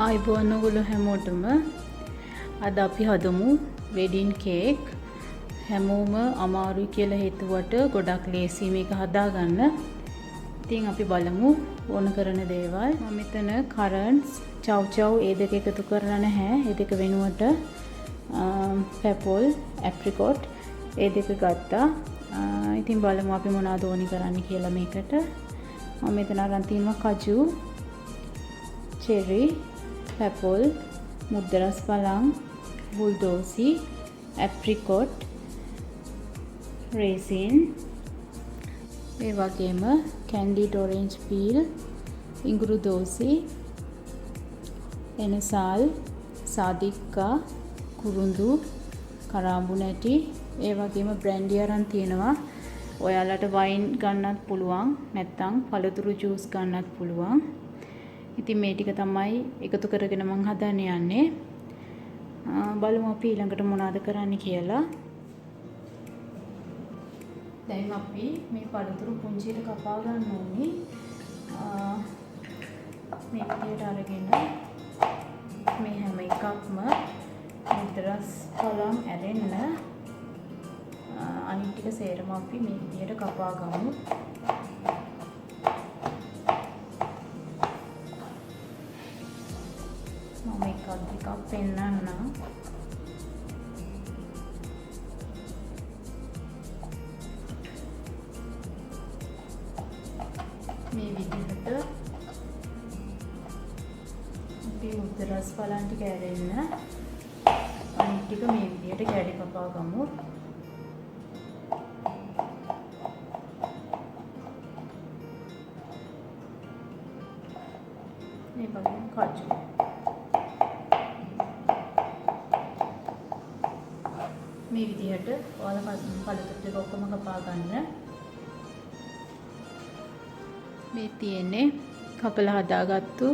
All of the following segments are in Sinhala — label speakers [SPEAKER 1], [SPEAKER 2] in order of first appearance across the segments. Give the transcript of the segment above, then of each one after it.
[SPEAKER 1] ආයිබෝන් ඔයගොල්ලෝ හැමෝටම අද අපි හදමු වෙඩින් කේක්. හැමෝම අමාරුයි කියලා හිතුවට ගොඩක් ලේසි මේක හදාගන්න. ඉතින් අපි බලමු ඕන කරන දේවල්. මම මෙතන කරන්ට්ස්, චව් ඒ දෙක එකතු කරලා නැහැ. ඒ දෙක වෙනුවට පැපල්, ඇප්‍රිකොට් ඒ දෙක ගත්තා. ඉතින් බලමු අපි මොනවද ඕනි කරන්න කියලා මේකට. මම මෙතන අරන් තියෙනවා කජු, චෙරි, පැපල්, මුද්දරස් පලං, බුල්දෝසි, ඇප්‍රිකොට්, රේසින්, ඒ වගේම කැන්ඩිඩ් ඔරෙන්ජ් පීල්, ඉඟුරු දෝසි, එනසාල්, සාදික්කා, කුරුඳු, කරාඹු නැටි, ඒ වගේම බ්‍රැන්ඩි අරන් තියෙනවා. ඔයාලට වයින් ගන්නත් පුළුවන්, නැත්නම් පළතුරු ජූස් ගන්නත් පුළුවන්. ඉතින් මේ ටික තමයි එකතු කරගෙන මම හදන්න යන්නේ. බලමු අපි ඊළඟට මොනවද කරන්න කියලා. දැන් අපි මේ පළතුරු පුංචියට කපා ගන්න ඕනේ. මේ විදියට අරගෙන මේ හැම එකක්ම මුද්දරස් පලම් ඇරෙන්න අනිත් ටික සේරම අපි මේ විදියට කපා ගමු. මම එකක් පෙන්නන්නම්. මේ විදිහට අපි මුද්දරස් පලන් ටික ඇරෙන්න අනිත් ටික මේ විදිහට කැඩි කපා ගමු. මේ වගේ කජු මේ විදිහට ඔයාලා පළතුරු ටික ඔක්කොම කපා ගන්න. මේ තියෙන්නේ කපලා හදාගත්තු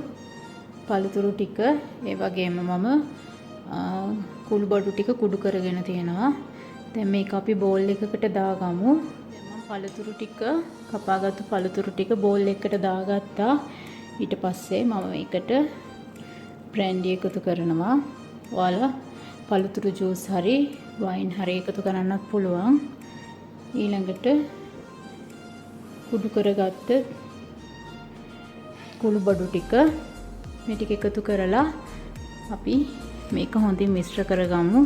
[SPEAKER 1] පළතුරු ටික. ඒ වගේම මම කුළු බඩු ටික කුඩු කරගෙන තියෙනවා. දැන් මේක අපි බෝල් එකකට දාගමු. දැන් මම පළතුරු ටික කපාගත්තු පළතුරු ටික බෝල් එකකට දාගත්තා. ඊට පස්සේ මම මේකට බ්‍රැන්ඩි එකතු කරනවා. ඔයාලා පළතුරු ජූස් හරි වයින් හරි එකතු කරන්නත් පුළුවන්. ඊළඟට කුඩු කරගත්ත කුළු බඩු ටික මේ ටික එකතු කරලා අපි මේක හොඳින් මිශ්‍ර කරගමු.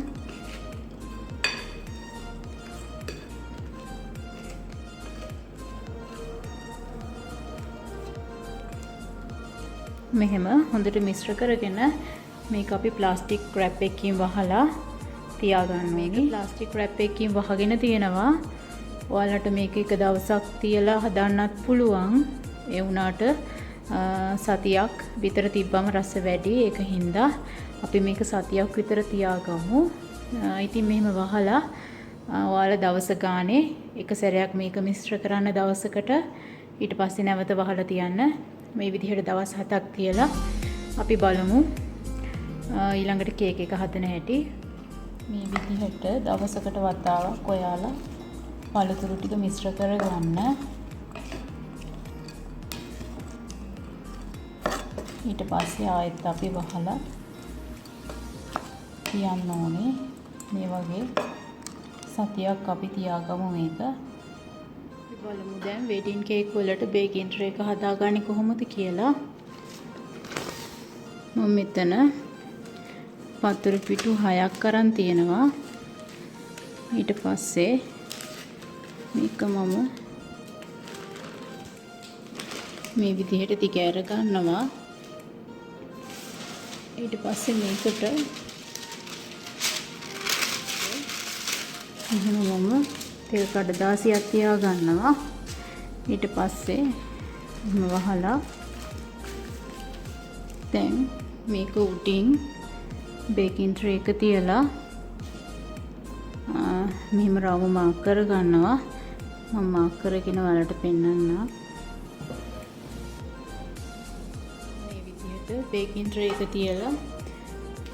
[SPEAKER 1] මෙහෙම හොඳට මිශ්‍ර කරගෙන මේක අපි ප්ලාස්ටික් රැප් එකකින් වහලා තියාගන්න. මේක ප්ලාස්ටික් රැප් එකකින් වහගෙන තියෙනවා. ඔයාලට මේක එක දවසක් තියලා හදන්නත් පුළුවන්. ඒ වුණාට සතියක් විතර තිබ්බම රස වැඩි. ඒක හින්දා අපි මේක සතියක් විතර තියාගමු. ඉතින් මෙහෙම වහලා ඔයාලා දවස ගානේ එක සැරයක් මේක මිශ්‍ර කරන්න දවසකට. ඊට පස්සේ නැවත වහලා තියන්න. මේ විදිහට දවස් 7ක් තියලා අපි බලමු ඊළඟට කේක් එක හදන හැටි. මේ විදිහට දවසකට වතාවක් ඔයාලා පළතුරු ටික මිශ්‍ර කරගන්න. ඊට පස්සේ ආයෙත් අපි වහලා තියන්න ඕනේ. මේ වගේ සතියක් අපි තියාගමු මේක. අපි බලමු දැන් වෙඩින් කේක් වලට බේකින් ට්‍රේ එක හදාගන්නේ කොහොමද කියලා. මම මෙතන පතුරු පිටු 6ක් අරන් තියෙනවා. ඊට පස්සේ මේක මම මේ විදිහට දිග ඇර ගන්නවා. ඊට පස්සේ මේකට එහෙම මම තෙල් කඩදාසියක් තියා ගන්නවා. ඊට පස්සේ එහෙම වහලා දැන් මේක උඩින් බේකින් ට්‍රේ එක තියලා මෙහෙම රවුම මාක් කර ගන්නවා. මම මාක් කරගෙන ඔයාලට පෙන්නන්නම්. මේ විදිහට බේකින් ට්‍රේ එක තියලා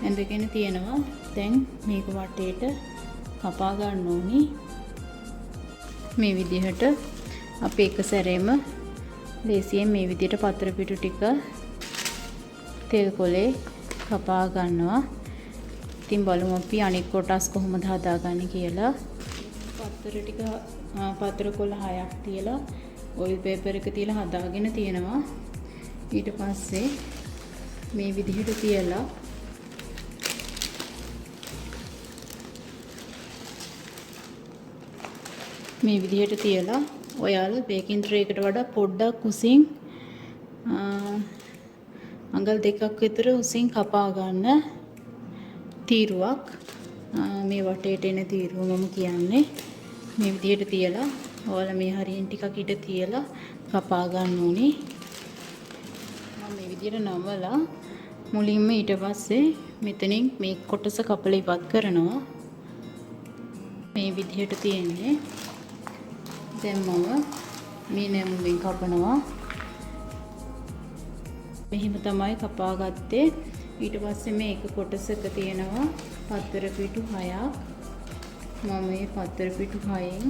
[SPEAKER 1] ඇඳගෙන තියෙනවා. දැන් මේක වටේට කපා ගන්න ඕනි. මේ විදිහට අපි එක සැරේම ලේසියෙන් මේ විදිහට පතර පිටු ටික තෙල් කොලේ කපා ගන්නවා. ඉතින් බලමු අපි අනිත් කොටස් කොහොමද හදාගන්නේ කියලා. පතර කොළ 6ක් තියලා ඔයිල් පේපර් එක තියලා හදාගෙන තියෙනවා. ඊට පස්සේ මේ විදිහට තියලා ඔයාලා බේකින් ට්‍රේ එකට වඩා පොඩ්ඩක් උසින් අඟල් 2ක් විතර උසින් කපා ගන්න තීරුවක්. මේ වටේට එන තීරුව මම කියන්නේ. මේ විදිහට තියලා ඔයාලා මේ හරියෙන් ටිකක් ඊට තියලා කපා ගන්න ඕනේ. මම මේ විදිහට නමලා මුලින්ම ඊට පස්සේ මෙතනින් මේ කොටස කපලා ඉවත් කරනවා. මේ විදිහට තියෙන්නේ. දැන් මම මේ නැමුවෙන් කපනවා. මෙහිම තමයි කපා ගත්තේ. ඊට පස්සේ මේ එක කොටසක තියෙනවා පතර පිටු 6ක්. මම මේ පතර පිටු 6න්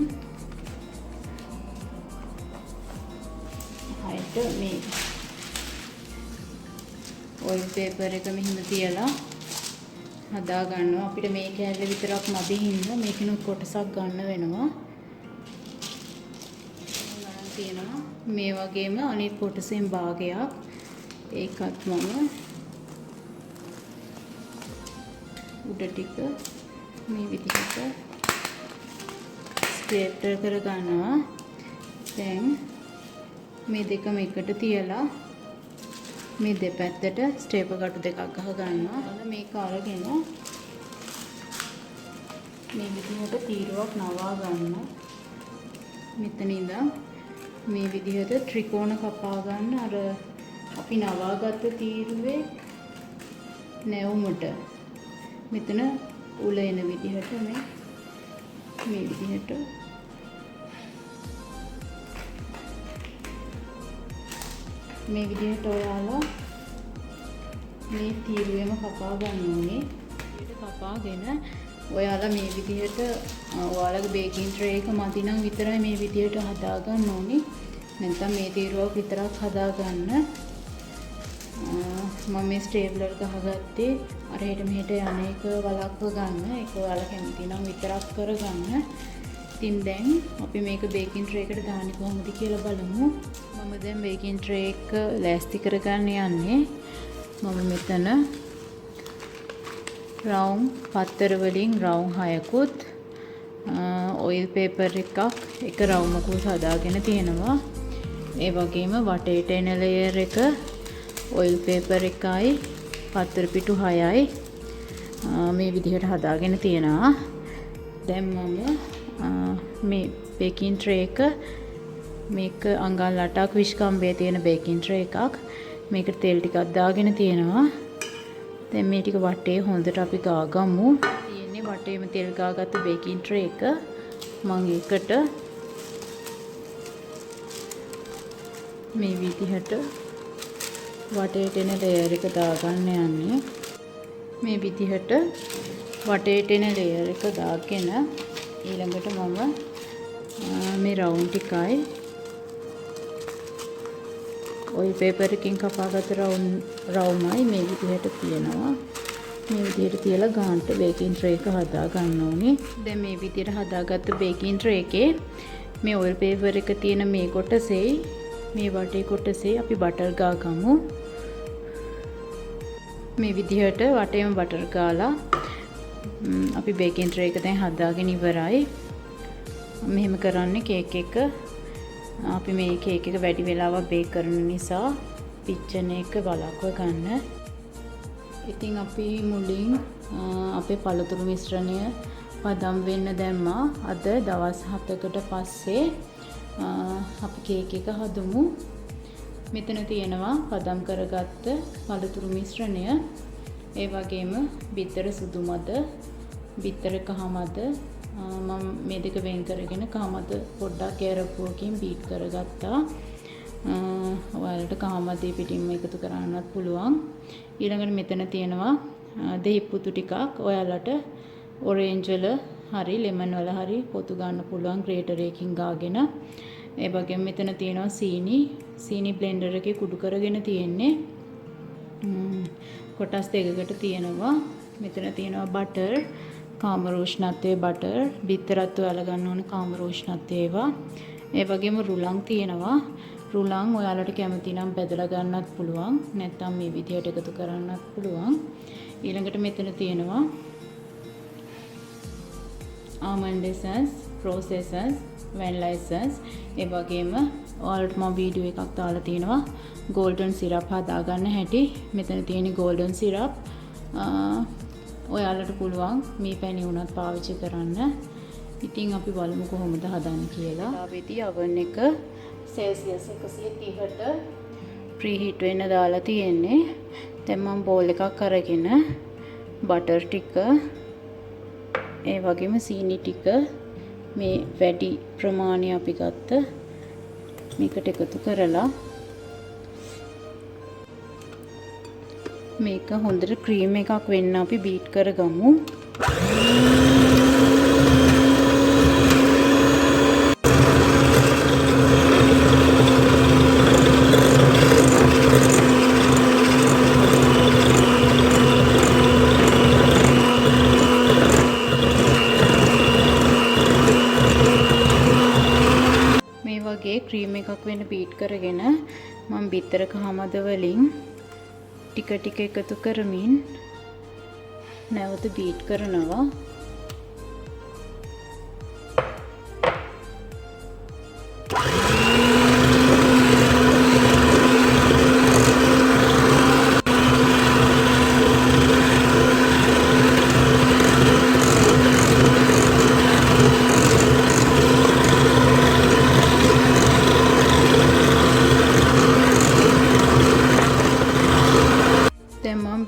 [SPEAKER 1] 6ට මේ ඔයිල් පේපර් එක මෙහිම තියලා හදා ගන්නවා. අපිට මේ කෑල්ල විතරක් මදි හින්දා මේකිනුත් කොටසක් ගන්න වෙනවා. තියෙනවා මේ වගේම අනිත් කොටසෙන් භාගයක්. ඒකත් මම උඩ ටික මේ විදිහට ස්ක්‍රේප් කර ගන්නවා. දැන් මේ දෙකම එකට තියලා මේ දෙපැත්තට ස්ටේපල් කටු දෙකක් ගහ ගන්නවා. මේක අරගෙන මේ විදිහට තීරුවක් නවා ගන්න. මෙතන ඉඳන් මේ විදිහට ත්‍රිකෝණ කපා ගන්න. අර අපි නවාගත්ත තීරුවේ නැවුමට මෙතන උල එන විදිහට මේ විදිහට ඔයාලා මේ තීරුවෙම කපා ගන්න ඕනේ. කපාගෙන ඔයාලා මේ විදිහට ඔයාලගේ බේකින් ට්‍රේ එක මදි නම් විතරයි මේ විදිහට හදා ගන්න ඕනේ. නැත්නම් මේ තීරුවක් විතරක් හදා ගන්න. මම මේ ස්ටේප්ලර් ගහගත්තේ අර හෙට මෙහෙට යන එක වලක්ව ගන්න. ඒක ඔයාලා කැමති නම් විතරක් කරගන්න. ඉතින් දැන් අපි මේක බේකින් ට්‍රේ එකට දාන්නේ කොහොමද කියලා බලමු. මම දැන් බේකින් ට්‍රේ එක ලෑස්ති කරගන්න යන්නේ. මම මෙතන රවුම් පත්තර වලින් රවුම් 6කුත් ඔයිල් පේපර් එක රවුමකුත් හදාගෙන තියෙනවා. ඒ වගේම වටේට එන ලේයර් එක ඔයිල් පේපර් එකයි පත්තර පිටු 6යි මේ විදිහට හදාගෙන තියෙනවා. දැන් මම මේ බේකින් ට්‍රේ එක මේක අඟල් 8ක් විශ්කම්බයේ තියෙන බේකින් ට්‍රේ එකක්. මේකට තෙල් ටිකක් දාගෙන තියෙනවා. දැන් මේ ටික වටේ හොඳට අපි ගාගමු. තියෙන්නේ වටේම තෙල් ගාගත්ත බේකින් ට්‍රේ එක. මම ඒකට මේ විදිහට වටේට එන ලේයර් එක දාගන්න යන්නේ. මේ විදිහට වටේට එන ලේයර් එක දාගෙන ඊළඟට මම මේ රවුම් ටිකයි ඔයිල් පේපර් එකකින් කපාගත්ත රවුමයි මේ විදිහට තියෙනවා. මේ විදිහට තියලා ගාන්ට බේකින් ට්‍රේ එක හදා ගන්න ඕනේ. දැන් මේ විදිහට හදාගත්ත බේකින් ට්‍රේ එකේ මේ ඔයිල් පේපර් එක තියෙන මේ කොටසේ මේ වටේ කොටසේ අපි බටර් ගාගමු. මේ විදිහට වටේම බටර් ගාලා අපි බේකින් ට්‍රේ එක දැන් හදාගෙන ඉවරයි. මෙහෙම කරන්නේ කේක් එක අපි මේ කේක් එක වැඩි වෙලාවක් බේක් කරන නිසා පිච්චෙන එක වළක්ව ගන්න. ඉතින් අපි මුලින් අපේ පළතුරු මිශ්‍රණය පදම් වෙන්න දැම්මා. අද දවස් 7කට පස්සේ අපි කේක් එක හදමු. මෙතන තියෙනවා පදම් කරගත්ත පළතුරු මිශ්‍රණය. ඒ වගේම බිත්තර සුදු මද, බිත්තර කහ මද මම මේ දෙක වෙන් කරගෙන කහ මද පොඩ්ඩක් ඇරපුවකින් බීට් කරගත්තා. ඔයාලට කහ මද පිටින්ම එකතු කරන්නත් පුළුවන්. ඊළඟට මෙතන තියෙනවා දෙහි පුතු ටිකක්. ඔයාලට ඔරේන්ජ් වල හරි ලෙමන් වල හරි පොතු ගන්න පුළුවන් ග්‍රේටර් එකකින් ගාගෙන. ඒ වගේම මෙතන තියෙනවා සීනි බ්ලෙන්ඩර් එකේ කුඩු කරගෙන තියෙන්නේ. කොටස් දෙකකට තියෙනවා. මෙතන තියෙනවා බටර්, කාමර උෂ්ණත්වයේ බටර්, බිත්තරත් ඔයාලා ගන්න ඕන කාමර උෂ්ණත්වයේ ඒවා. ඒ වගේම රුලන් තියෙනවා. රුලන් ඔයාලට කැමති නම් බෙදලා ගන්නත් පුළුවන්. නැත්නම් මේ විදියට එකතු කරන්නත් පුළුවන්. ඊළඟට මෙතන තියෙනවා almond essence, rose essence, vanilla essence. ඒ වගේම ඔයාලට මම වීඩියෝ එකක් දාලා තියෙනවා golden syrup හදාගන්න හැටි. මෙතන තියෙන golden syrup ඔයාලට පුළුවන් මේ පැණි උනත් පාවිච්චි කරන්න. ඉතින් අපි බලමු කොහොමද හදන්නේ කියලා. ආවෙදී oven එක Celsius 130ට preheat වෙන්න දාලා තියෙන්නේ. දැන් මම bowl එකක් අරගෙන butter ටික ඒ වගේම සීනි ටික මේ වැඩි ප්‍රමාණය අපි ගත්ත මේකට එකතු කරලා මේක හොඳට ක්‍රීම් එකක් වෙන්න අපි බීට් කරගමු. මේ වගේ ක්‍රීම් එකක් වෙන්න බීට් කරගෙන මම බිත්තර කහමද වලින් ටික ටික එකතු කරමින් නැවත බීට් කරනවා.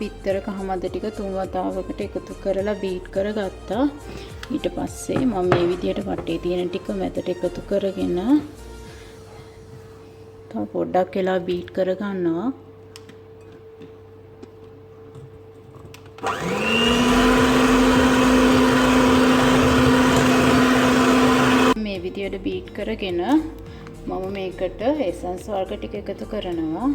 [SPEAKER 1] බිත්තර කහමද ටික 3 වතාවකට එකතු කරලා බීට් කරගත්තා. ඊට පස්සේ මම මේ විදියට වටේ තියෙන ටික මැදට එකතු කරගෙන තව පොඩ්ඩක් වෙලා බීට් කරගන්නවා. මේ විදියට බීට් කරගෙන මම මේකට එසන්ස් වර්ග ටික එකතු කරනවා.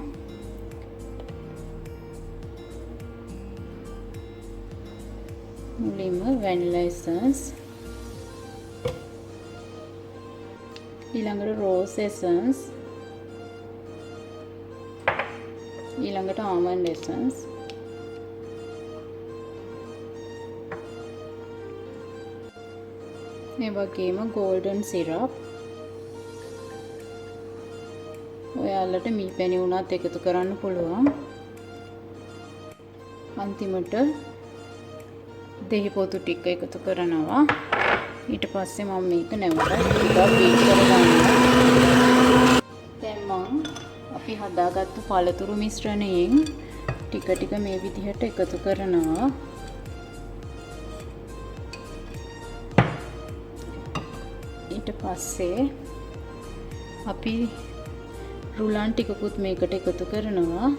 [SPEAKER 1] මුලින්ම vanilla essence, ඊළඟට rose essence, ඊළඟට almond essence, මේ වගේම golden syrup. ඔයාලට මී පැණි උනත් එකතු කරන්න පුළුවන්. අන්තිමට දෙහි පොතු ටික එකතු කරනවා. ඊට පස්සේ මම මේක නැවත ටිකක් බීට් කරගන්නවා. දැන් මම අපි හදාගත්තු පළතුරු මිශ්‍රණයෙන් ටික ටික මේ විදිහට එකතු කරනවා. ඊට පස්සේ අපි රුලන් ටිකකුත් මේකට එකතු කරනවා.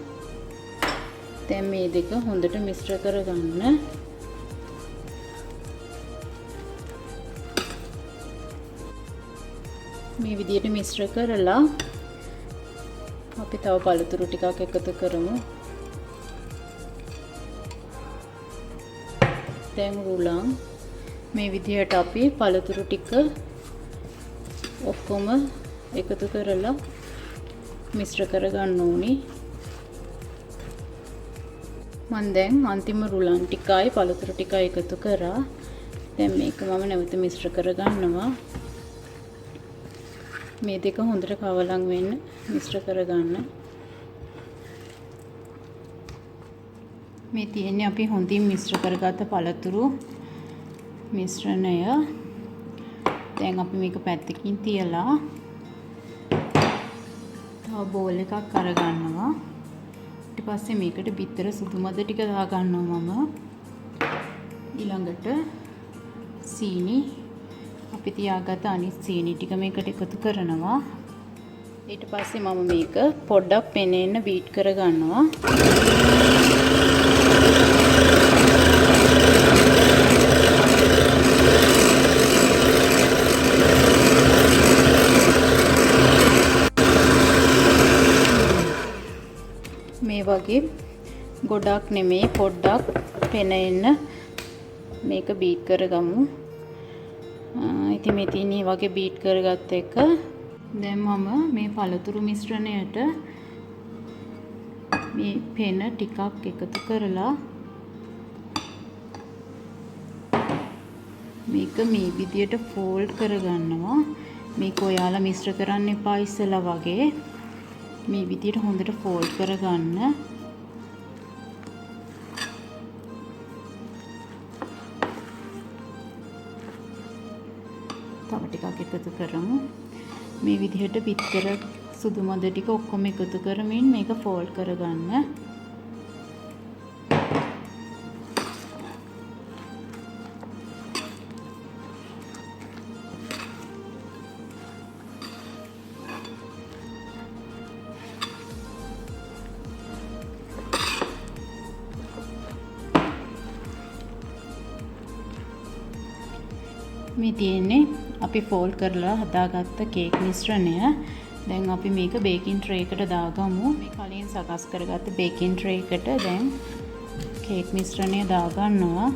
[SPEAKER 1] දැන් මේ දෙක හොඳට මිශ්‍ර කරගන්න. මේ විදියට මිශ්‍ර කරලා අපි තව පළතුරු ටිකක් එකතු කරමු. දැන් රුලන් මේ විදියට අපි පළතුරු ටික ඔක්කොම එකතු කරලා මිශ්‍ර කරගන්න ඕනි. මම දැන් අන්තිම රුලන් ටිකයි පළතුරු ටිකයි එකතු කරා. දැන් මේක මම නැවත මිශ්‍ර කරගන්නවා. මේ දෙක හොඳට කවලම් වෙන්න මිශ්‍ර කරගන්න. මේ තියෙන්නේ අපි හොඳින් මිශ්‍ර කරගත්ත පළතුරු මිශ්‍රණය. දැන් අපි මේක පැත්තකින් තියලා තව බෝල් එකක් අරගන්නවා. ඊට පස්සේ මේකට බිත්තර සුදු මද ටික දාගන්නවා මම. ඊළඟට සීනි අපි තියාගත්ත අනිත් සීනි ටික මේකට එකතු කරනවා. ඊට පස්සේ මම මේක පොඩ්ඩක් පෙනෙන්න බීට් කරගන්නවා. මේ වගේ ගොඩක් නෙමේ පොඩ්ඩක් පෙනෙන්න මේක බීට් කරගමු. ඉතින් මෙතින් මේ වගේ බීට් කරගත්ත එක දැන් මම මේ පළතුරු මිශ්‍රණයට මේ පෙන ටිකක් එකතු කරලා මේක මේ විදියට ෆෝල්ඩ් කරගන්නවා. මේක ඔයාලා මිශ්‍ර කරන්න එපා ඉස්සලා වගේ. මේ විදියට හොඳට ෆෝල්ඩ් කරගන්න. තව ටිකක් එකතු කරමු. මේ විදිහට පිටතර සුදු මද ටික ඔක්කොම එකතු කරමින් මේක ෆෝල්ඩ් කරගන්න. මේ තියෙන්නේ අපි ෆෝල්ඩ් කරලා හදාගත්ත කේක් මිශ්‍රණය. දැන් අපි මේක බේකින් ට්‍රේ එකට දාගමු. මේ කලින් සකස් කරගත්ත බේකින් ට්‍රේ එකට දැන් කේක් මිශ්‍රණය දාගන්නවා.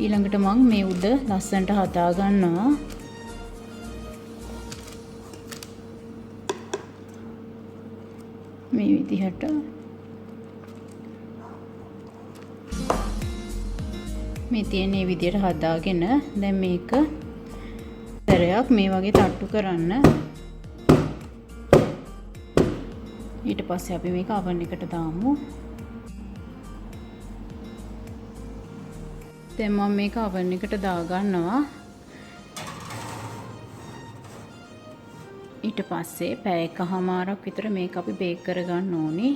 [SPEAKER 1] ඊළඟට මම මේ උඩ ලස්සනට හදාගන්නවා. මේ විදිහට මේ තියෙන මේ විදිහට හදාගෙන දැන් මේක සැරයක් මේ වගේ තට්ටු කරන්න. ඊට පස්සේ අපි මේක oven එකට දාමු. දැන් මම මේක oven එකට දාගන්නවා. ඊට පස්සේ පැය එකහමාරක් විතර මේක අපි බේක් කරගන්න ඕනේ.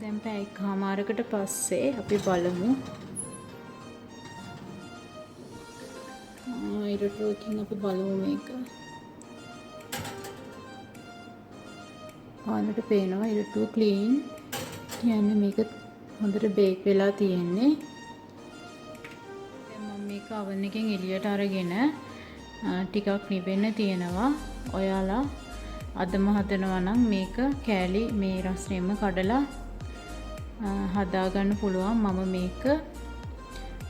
[SPEAKER 1] දැන් පැය එකහමාරකට පස්සේ අපි බලමු. ඉරටුවකින් අපි බලමු මේක. පානට පේනවා ඉරටුව ක්ලීන්. කියන්නේ මේක හොඳට බේක් වෙලා තියෙන්නේ. දැන් මම මේක oven එකෙන් එළියට අරගෙන ටිකක් නිවෙන්න තියෙනවා. ඔයාලා අදම හදනවා නම් මේක කෑලි මේ රස්නෙම කඩලා හදාගන්න පුළුවන්. මම මේක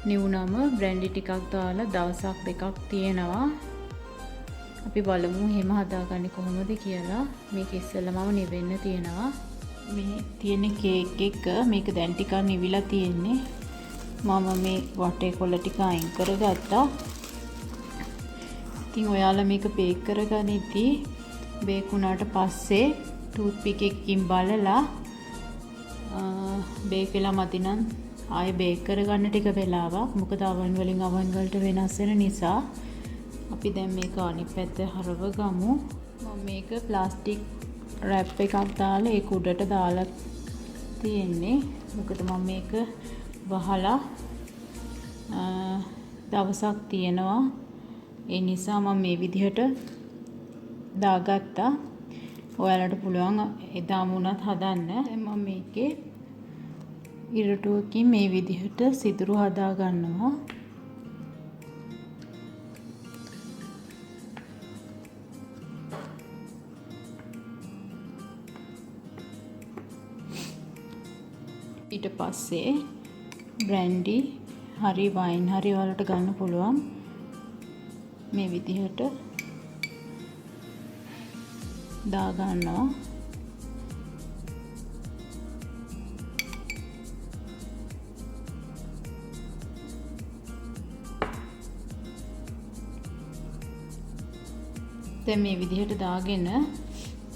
[SPEAKER 1] නිවුනම බ්‍රැන්ඩි ටිකක් දාලා දවසක් දෙකක් තියෙනවා. අපි බලමු එහෙම හදාගන්නේ කොහොමද කියලා. මේක ඉස්සෙල්ලා මම නිවෙන්න තියෙනවා. මේ තියෙන කේක් එක මේක දැන් ටිකක් නිවිලා තියෙන්නේ. මම මේ වටේ කොළ ටික අයින් කරගත්තා. ඉතින් ඔයාලා මේක බේක් කරගනිද්දී බේක් වුණාට පස්සේ ටූත් පික් එකකින් බලලා බේක් වෙලා මදි නම් ආයෙ බේක් කරගන්න ටික වෙලාවක්. මොකද oven වලින් oven වලට වෙනස් වෙන නිසා. අපි දැන් මේක අනිත් පැත්ත හරව ගමු. මම මේක ප්ලාස්ටික් රැප් එකක් දාලා ඒක උඩට දාලා තියෙන්නේ. මොකද මම මේක වහලා දවසක් තියෙනවා. ඒ නිසා මම මේ විදිහට දාගත්තා. ඔයාලට පුළුවන් එදාම උනත් හදන්න. දැන් මම මේකේ ඉරටුවකින් මේ විදිහට සිදුරු හදා ගන්නවා. ඊට පස්සේ බ්‍රැන්ඩි හරි වයින් හරි වලට ගන්න පුළුවන්. මේ විදිහට දා ගන්නවා. දැන් මේ විදිහට දාගෙන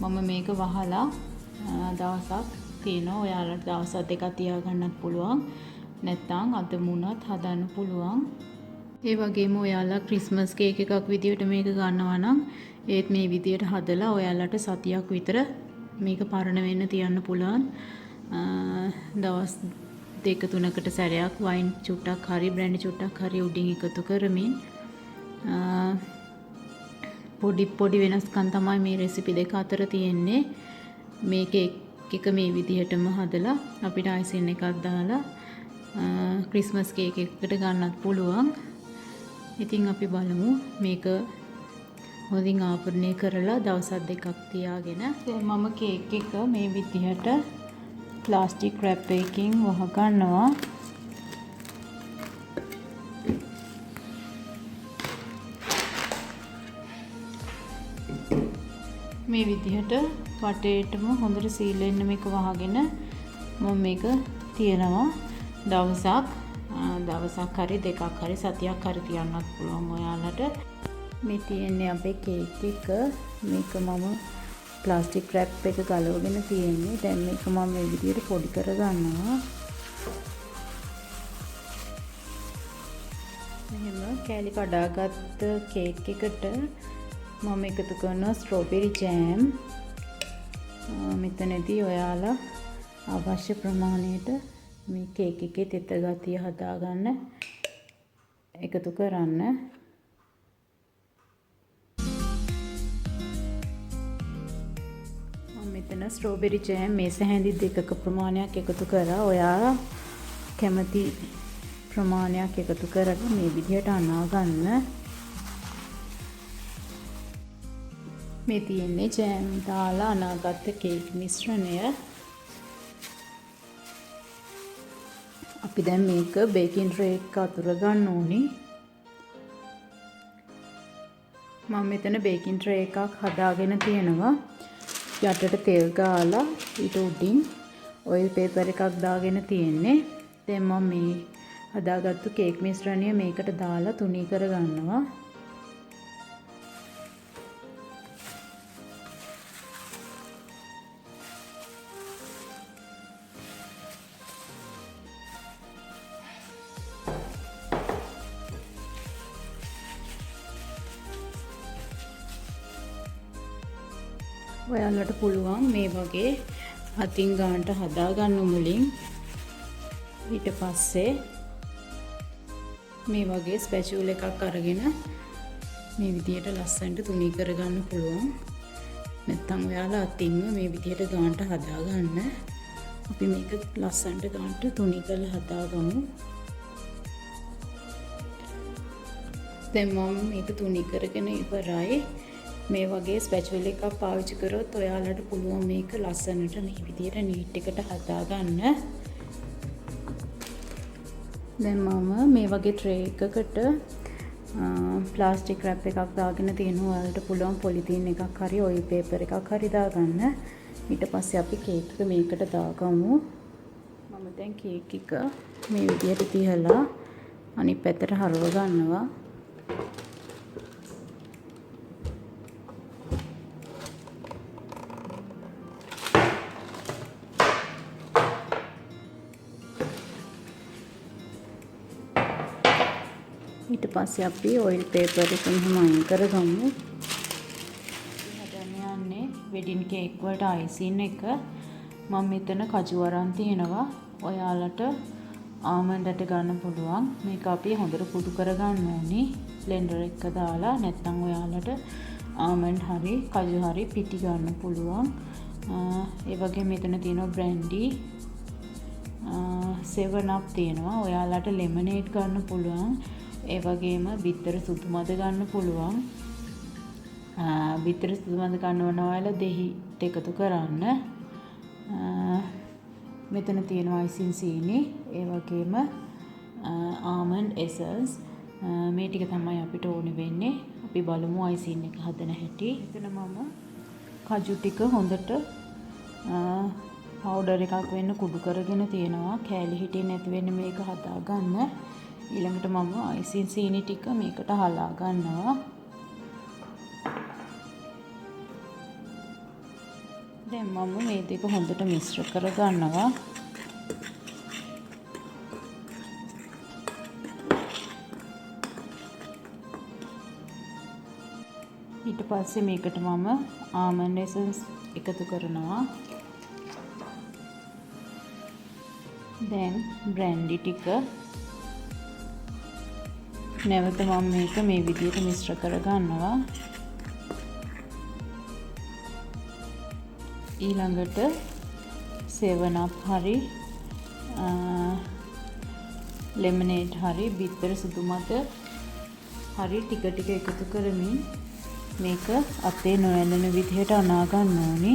[SPEAKER 1] මම මේක වහලා දවසක් තියෙනවා. ඔයාලට දවස් දෙකක් තියා ගන්නත් පුළුවන්. නැත්නම් අද මුණත් හදන්න පුළුවන්. ඒ වගේම ඔයාලා ක්‍රිස්මස් කේක් එකක් විදියට මේක ගන්නවා නම් ඒත් මේ විදියට හදලා ඔයාලට සතියක් විතර මේක පරණ වෙන්න තියන්න පුළුවන්. දවස් දෙක තුනකට සැරයක් වයින් චුට්ටක් හරි බ්‍රැන්ඩි චුට්ටක් හරි උඩින් එකතු කරමින් පොඩි වෙනස්කම් තමයි මේ රෙසිපි දෙක අතර තියෙන්නේ. මේක එක මේ විදිහටම හදලා අපිට අයිසින් එකක් දාලා ක්‍රිස්මස් කේක් එකකට ගන්නත් පුළුවන්. ඉතින් අපි බලමු මේක හොඳින් ආවරණය කරලා දවස් දෙකක් තියාගෙන. මම කේක් එක මේ විදිහට ප්ලාස්ටික් රැප් එකකින් වහ ගන්නවා. මේ විදිහට වටේටම හොඳට සීල් වෙන්න මේක වහගෙන මම මේක තියනවා. දවසක් හරි දෙකක් හරි සතියක් හරි තියන්නත් පුළුවන් ඔයාලට. මේ තියෙන්නේ අපේ කේක් එක. මේක මම ප්ලාස්ටික් රැප් එක ගලවගෙන තියෙන්නේ. දැන් මේක මම මේ විදිහට පොඩි කර ගන්නවා. මෙහෙම කෑලි කඩාගත්ත කේක් එකට මම එකතු කරනවා ස්ට්‍රෝබෙරි ජෑම්. මෙතනදී ඔයාලා අවශ්‍ය ප්‍රමාණයට මේ කේක් එකේ තෙත ගතිය හදාගන්න එකතු කරන්න. මම මෙතන ස්ට්‍රෝබෙරි ජෑම් මේස හැඳි දෙකක ප්‍රමාණයක් එකතු කරා. ඔයා කැමති ප්‍රමාණයක් එකතු කරලා මේ විදිහට අනා ගන්න. මේ තියෙන්නේ ජෑම් දාලා අනාගත්ත කේක් මිශ්‍රණය. අපි දැන් මේක බේකින් ට්‍රේ එක අතුර ගන්න ඕනි. මම මෙතන බේකින් ට්‍රේ එකක් හදාගෙන තියෙනවා. යටට තෙල් ගාලා ඊට උඩින් ඔයිල් පේපර් එකක් දාගෙන තියෙන්නේ. දැන් මම මේ හදාගත්තු කේක් මිශ්‍රණය මේකට දාලා තුනී කර ගන්නවා. ඔයාලට පුළුවන් මේ වගේ අතින් ගන්නට හදාගන්න මුලින්. ඊට පස්සේ මේ වගේ ස්පැචුල එකක් අරගෙන මේ විදිහට ලස්සනට තුනී කරගන්න පුළුවන්. නැත්නම් ඔයාලා අතින්ම මේ විදිහට ගන්නට හදාගන්න. අපි මේක ලස්සනට ගන්නට තුනී කරලා හදාගමු. දැන් මම මේක තුනී කරගෙන ඉවරයි. මේ වගේ ස්පැචුල එකක් පාවිච්චි කරොත් ඔයාලට පුළුවන් මේක ලස්සනට මේ විදිහට නීට් එකට හදාගන්න. දැන් මම මේ වගේ ට්‍රේ එකකට ප්ලාස්ටික් රැප් එකක් දාගෙන තියෙනවා. ඔයාලට පුළුවන් පොලිතීන් එකක් හරි ඔයිල් පේපර් එකක් හරි දාගන්න. ඊට පස්සේ අපි කේක් එක මේකට දාගමු. මම දැන් කේක් එක මේ විදිහට තියලා අනිත් පැත්තට හරව ගන්නවා. ඊට පස්සේ අපි ඔයිල් පේපර් එක මෙහෙම අයින් කරගමු. හදන්න යන්නේ වෙඩින් කේක් වලට අයිසින් එක. මම මෙතන කජු අරන් තියෙනවා. ඔයාලට ආමන්ඩ් ඇට ගන්න පුළුවන්. මේක අපි හොඳට කුඩු කරගන්න ඕනි බ්ලෙන්ඩර් එක දාලා. නැත්නම් ඔයාලට ආමන්ඩ් හරි කජු හරි පිටි ගන්න පුළුවන්. ඒ වගේ මෙතන තියෙනවා බ්‍රැන්ඩි 7 up තියෙනවා. ඔයාලට ලෙමනේඩ් ගන්න පුළුවන්. ඒ වගේම බිත්තර සුදු මද ගන්න පුළුවන්. බිත්තර සුදු මද ගන්නවන ඔයාලා දෙහි එකතු කරන්න. මෙතන තියෙනවා අයිසින් සීනි. ඒ වගේම ආමන්ඩ් එසන්ස්. මේ ටික තමයි අපිට ඕනේ වෙන්නේ. අපි බලමු අයිසින් එක හදන හැටි. එතන මම කජු ටික හොඳට පවුඩර් එකක් වෙන්න කුඩු කරගෙන තියෙනවා. කෑලි හිටින්නේ නැති වෙන්න මේක හදා ගන්න. ඊළඟට මම අයිසින් සීනි ටික මේකට හලා ගන්නවා. දැන් මම මේ දෙක හොඳට මිශ්‍ර කර ගන්නවා. ඊට පස්සේ මේකට මම ආමන්ඩ් එසන්ස් එකතු කරනවා. දැන් බ්‍රැන්ඩි ටික නැවත මම මේක මේ විදිහට මිශ්‍ර කර ගන්නවා. ඊළඟට 7 up හරි ලෙමනේඩ් හරි බිත්තර සුදු මත හරි ටික ටික එකතු කරමින් මේක අතේ නොඇලෙන විදිහට අනා ගන්න ඕනි.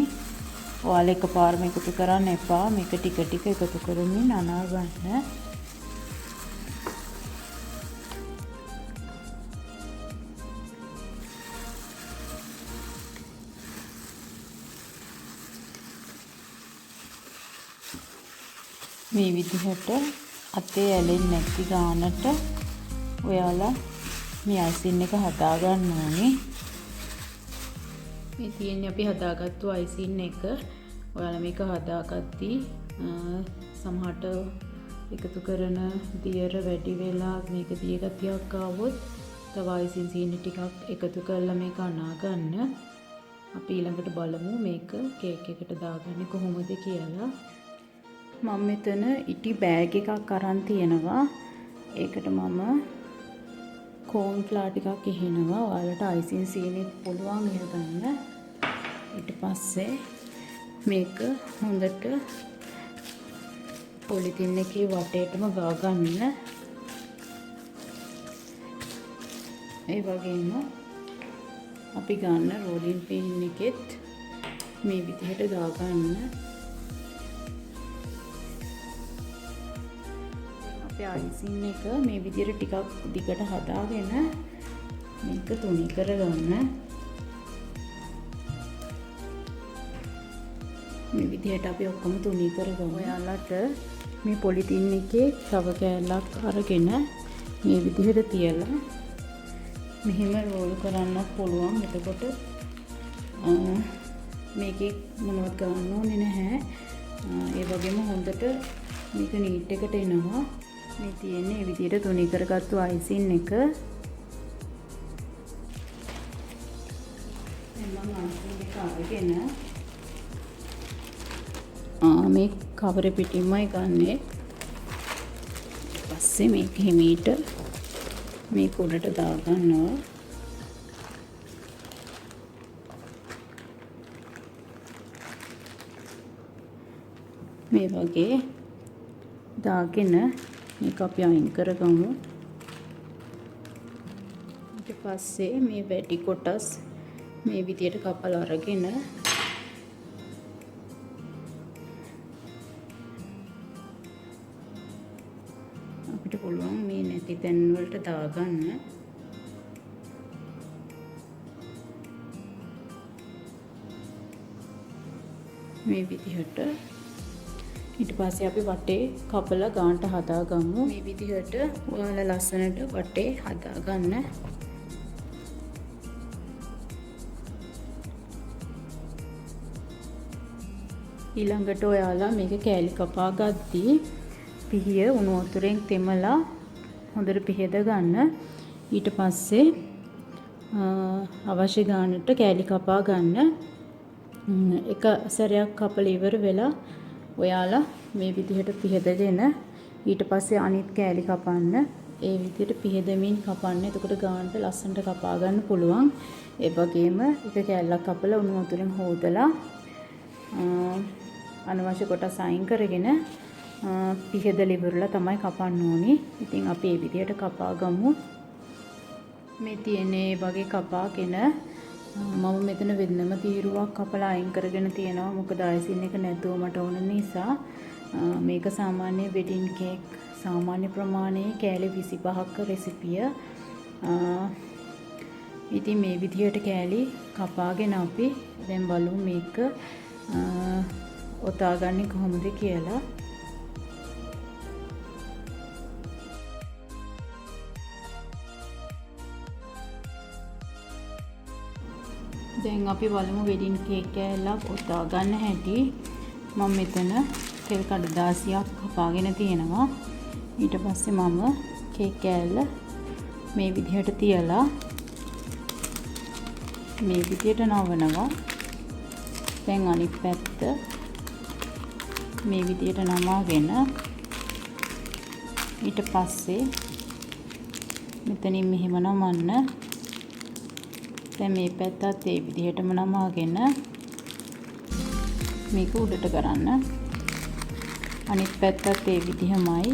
[SPEAKER 1] ඔයාලා එකපාරම එකතු කරන්න එපා. මේක ටික ටික එකතු කරමින් අනා ගන්න. මේ විදිහට අතේ ඇලෙන්නේ නැති ගානට ඔයාලා මේ අයිසින් එක හදා ගන්න ඕනේ. මේ තියෙන්නේ අපි හදාගත්තු අයිසින් එක. ඔයාලා මේක හදාගත්තී සමහරට එකතු කරන දියර වැඩි වෙලා මේක දිය ගතියක් ආවොත් තව අයිසින් සීනි ටිකක් එකතු කරලා මේක අනා ගන්න. අපි ඊළඟට බලමු මේක කේක් එකට දාගන්නේ කොහොමද කියලා. මම මෙතන ඉටි බෑග් එකක් අරන් තියෙනවා. ඒකට මම කෝන් ෆ්ලාර් ටිකක් ඉහිනවා. ඔයාලට අයිසින් සීනිත් පුළුවන් ඉහ ගන්න. ඊට පස්සේ මේක හොඳට පොලිතින් එකේ වටේටම ගා ගන්න. ඒ වගේම අපි ගන්න රෝලින් පින් එකෙත් මේ විදිහට ගා ගන්න. අයිසින් එක මේ විදිහට ටිකක් දිගට හදාගෙන මේක තුනී කරගන්න. මේ විදිහට අපි ඔක්කොම තුනී කරගමු. ඔයාලට මේ පොලිතින් එකේ තව කෑල්ලක් අරගෙන මේ විදිහට තියලා මෙහෙම රෝල් කරන්නත් පුළුවන්. එතකොට මේකේ මොනවත් ගන්න ඕනේ නැහැ. ඒ වගේම හොඳට මේක නීට් එකට එනවා. මේ තියෙන්නේ මේ විදිහට තුනී කරගත්තු අයිසින් එක. මම අයිසින් එක අරගෙන මේ කවර පිටින්මයි ගන්නෙ. ඊපස්සේ මේක හිමීට මේ උඩට දා ගන්නවා. මේ වගේ දාගෙන මේක අපි අයින් කරගමු. ඊට පස්සේ මේ වැඩි කොටස් මේ විදියට කපලා අරගෙන අපිට පුළුවන් මේ නැති තැන් වලට දාගන්න. මේ විදිහට ඊට පස්සේ අපි වටේ කපලා ගානට හදාගමු. මේ විදිහට ඔයාලා ලස්සනට වටේ හදාගන්න. ඊළඟට ඔයාලා මේක කෑලි කපා ගද්දී පිහිය උණු වතුරෙන් තෙමලා හොඳට පිහද ගන්න. ඊට පස්සේ අවශ්‍ය ගානට කෑලි කපා ගන්න. එක සැරයක් කපලා ඉවර වෙලා ඔයාලා මේ විදිහට පිහදගෙන ඊට පස්සේ අනිත් කෑලි කපන්න. ඒ විදිහට පිහදමින් කපන්න. එතකොට ගානට ලස්සනට කපා ගන්න පුළුවන්. ඒ වගේම එක කෑල්ලක් කපලා උණු වතුරෙන් හොදලා අනවශ්‍ය කොටස් අයින් කරගෙන පිහදලා ඉවරලා තමයි කපන්න ඕනි. ඉතින් අපි මේ විදිහට කපා ගමු. මේ තියෙන්නේ වගේ කපාගෙන මම මෙතන වෙනම තීරුවක් කපලා අයින් කරගෙන තියෙනවා. මොකද අයිසින් එක නැතුව මට ඕන නිසා. මේක සාමාන්‍ය වෙඩින් කේක් සාමාන්‍ය ප්‍රමාණයේ කෑලි 25ක රෙසිපිය. ඉතින් මේ විදිහට කෑලි කපාගෙන අපි දැන් බලමු මේක ඔතාගන්නේ කොහොමද කියලා. දැන් අපි බලමු වෙඩින් කේක් කෑල්ලක් ඔතා ගන්න හැටි. මම මෙතන තෙල් කඩදාසියක් කපාගෙන තියෙනවා. ඊට පස්සේ මම කේක් කෑල්ල මේ විදිහට තියලා මේ විදිහට නවනවා. දැන් අනිත් පැත්ත මේ විදිහට නමාගෙන ඊට පස්සේ මෙතනින් මෙහෙම නමන්න. දැන් මේ පැත්තත් ඒ විදිහටම නමාගෙන මේක උඩට කරන්න. අනිත් පැත්තත් ඒ විදිහමයි.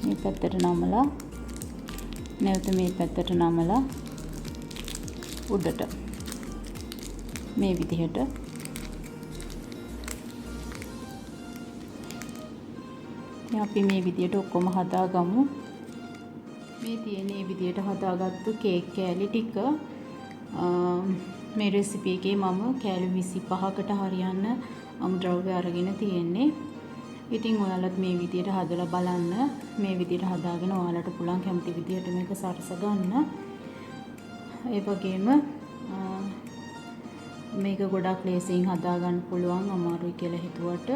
[SPEAKER 1] මේ පැත්තට නමලා නැවත මේ පැත්තට නමලා උඩට මේ විදිහට අපි මේ විදිහට ඔක්කොම හදාගමු. මේ තියෙන මේ විදිහට හදාගත්තු කේක් කෑලි ටික මේ රෙසිපි එකේ මම කෑලි 25කට හරියන්න අමුද්‍රව්‍ය අරගෙන තියෙන්නේ. ඉතින් ඔයාලත් මේ විදිහට හදලා බලන්න. මේ විදිහට හදාගෙන ඔයාලට පුළුවන් කැමති විදිහට මේක සරස ගන්න. ඒ වගේම මේක ගොඩක් ලේසියෙන් හදාගන්න පුළුවන් අමාරුයි කියලා හිතුවට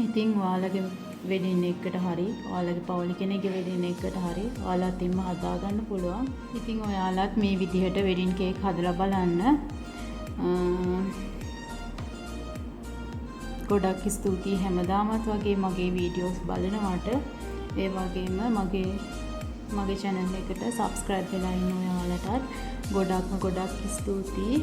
[SPEAKER 1] ඉතින් ඔයාලගේ වෙඩින් එකකට හරි ඔයාලගේ පවුලේ කෙනෙක්ගේ වෙඩින් එකකට හරි ඔයාලත් ඉම්ම හදාගන්න පුළුවන්. ඉතින් ඔයාලත් මේ විදිහට වෙඩින් කේක් හදලා බලන්න. ගොඩක් ස්තුතියි හැමදාමත් වගේ මගේ වීඩියෝස් බලනවට. ඒ වගේම මගේ channel එකට subscribe වෙලා ඉන්න ඔයාලටත් ගොඩක් ස්තුතියි.